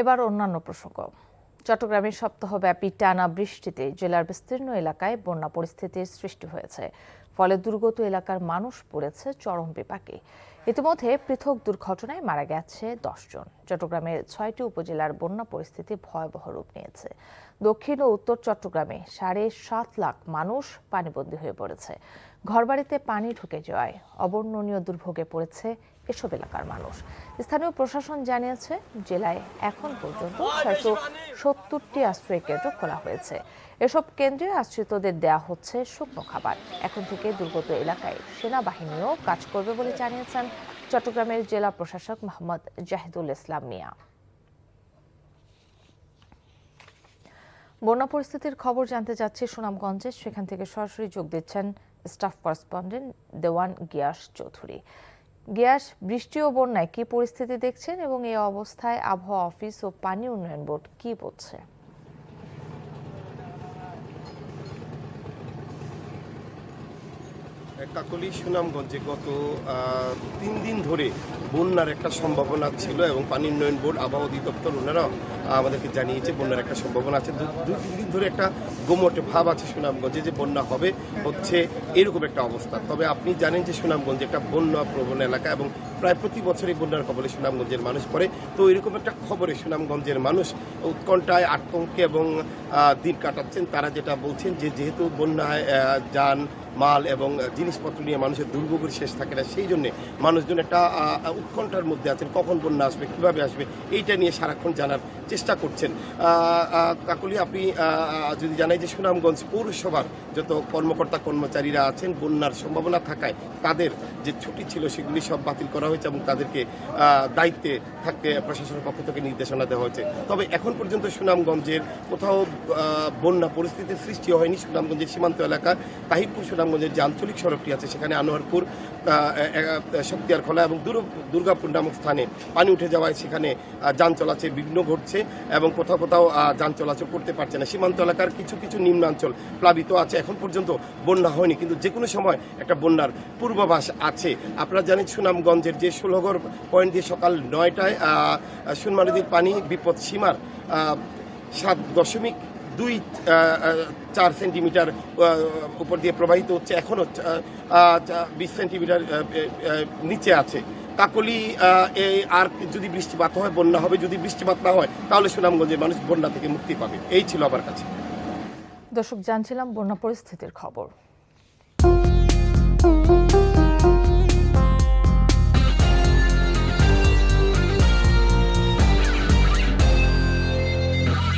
এবার অন্যান্য প্রসঙ্গ। চট্টগ্রামের সপ্তাহব্যাপী টানা বৃষ্টিতে জেলার বিস্তীর্ণ এলাকায় বন্যা পরিস্থিতির সৃষ্টি হয়েছে। ফলে দুর্গত এলাকার মানুষ পড়েছে চরম বিপাকে। ইতিমধ্যে পৃথক দুর্ঘটনায় মারা গেছে 10 জন। চট্টগ্রামের 6টি উপজেলার বন্যা পরিস্থিতি ভয়াবহ রূপ নিয়েছে। দক্ষিণ ও উত্তর চট্টগ্রামে 7.5 লাখ মানুষ পানিবন্দী হয়ে পড়েছে। ঘরবাড়িতে পানি ঢুকে যাওয়ায় অবর্ণনীয় দুর্ভোগে পড়েছে এসব এলাকার মানুষ। স্থানীয় প্রশাসন জানিয়েছে, জেলায় এখন পর্যন্ত 670টি আশ্রয় কেন্দ্র খোলা হয়েছে। এসব কেন্দ্রে আশ্রিতদের দেয়া হচ্ছে শুকনো খাবার। এখন থেকে দুর্গত এলাকায় সেনাবাহিনীও কাজ করবে বলে জানিয়েছেন চট্টগ্রামের জেলা প্রশাসক মোহাম্মদ জাহিদুল ইসলাম মিয়া। বন্যা পরিস্থিতির খবর জানতে যাচ্ছি সুনামগঞ্জে। সেখান থেকে সরাসরি যোগ দিচ্ছেন স্টাফ করেসপন্ডেন্ট দেওয়ান গিয়াস চৌধুরী। গিয়াস, বৃষ্টি ও বন্যায় কি পরিস্থিতি দেখছেন এবং এই অবস্থায় আবহাওয়া অফিস ও পানি উন্নয়ন বোর্ড কি বলছে? কাকলী সুনামগঞ্জে গত 3 দিন ধরে বন্যার একটা সম্ভাবনা ছিল এবং পানি উন্নয়ন বোর্ড, আবহাওয়া অধিদপ্তর ওনারা আমাদেরকে জানিয়েছে বন্যার একটা সম্ভাবনা আছে। 2-3 দিন ধরে একটা গোমটে ভাব আছে সুনামগঞ্জে যে বন্যা হবে হচ্ছে এরকম একটা অবস্থা। তবে আপনি জানেন যে সুনামগঞ্জে একটা বন্যা প্রবণ এলাকা এবং প্রায় প্রতি বছরই বন্যার কবলে সুনামগঞ্জের মানুষ পড়ে। তো এরকম একটা খবরে সুনামগঞ্জের মানুষ উৎকণ্ঠায়, আতঙ্কে এবং দিন কাটাচ্ছেন। তারা যেটা বলছেন যে যেহেতু বন্যায় যান মাল এবং জিনিসপত্র নিয়ে মানুষের দুর্ভোগের শেষ থাকে না, সেই জন্য মানুষজন একটা উৎকণ্ঠার মধ্যে আছেন, কখন বন্যা আসবে, কিভাবে আসবে, এইটা নিয়ে সারাক্ষণ জানার চেষ্টা করছেন। কাকলী, আপনি যদি জানাই যে সুনামগঞ্জ পৌরসভার যত কর্মকর্তা কর্মচারীরা আছেন, বন্যার সম্ভাবনা থাকায় তাদের যে ছুটি ছিল সেগুলি সব বাতিল করা হয়েছে এবং তাদেরকে দায়িত্বে থাকতে প্রশাসনের পক্ষ থেকে নির্দেশনা দেওয়া হয়েছে। তবে এখন পর্যন্ত সুনামগঞ্জের কোথাও বন্যা পরিস্থিতির সৃষ্টি হয়নি। সুনামগঞ্জের সীমান্ত এলাকা তাহিরপুর সুনামগঞ্জের যে আঞ্চলিক সড়কটি আছে সেখানে আনোয়ারপুর, শক্তিয়ারখোলা এবং দুর্গাপুর নামক স্থানে পানি উঠে যাওয়ায় সেখানে যান চলাচল বিঘ্ন ঘটছে এবং কোথাও কোথাও যান চলাচল করতে পারছে না। সীমান্ত এলাকার কিছু কিছু নিম্নাঞ্চল প্লাবিত আছে। এখন পর্যন্ত বন্যা হয়নি, কিন্তু যে কোনো সময় একটা বন্যার পূর্বাভাস আছে। আপনারা জানেন সুনামগঞ্জের যে ষোলগড় পয়েন্ট দিয়ে সকাল 9টায় সুরমা নদীর পানি বিপদ সীমার 7.24 সেন্টিমিটার উপর দিয়ে প্রবাহিত হচ্ছে, এখনও 20 সেন্টিমিটার নিচে আছে। কাকলী, আর যদি বৃষ্টিপাত হয় বন্যা হবে, যদি বৃষ্টিপাত না হয় তাহলে সুনামগঞ্জের মানুষ বন্যা থেকে মুক্তি পাবে। এই ছিল আমার কাছে। দর্শক, জানছিলাম বন্যা পরিস্থিতির খবর।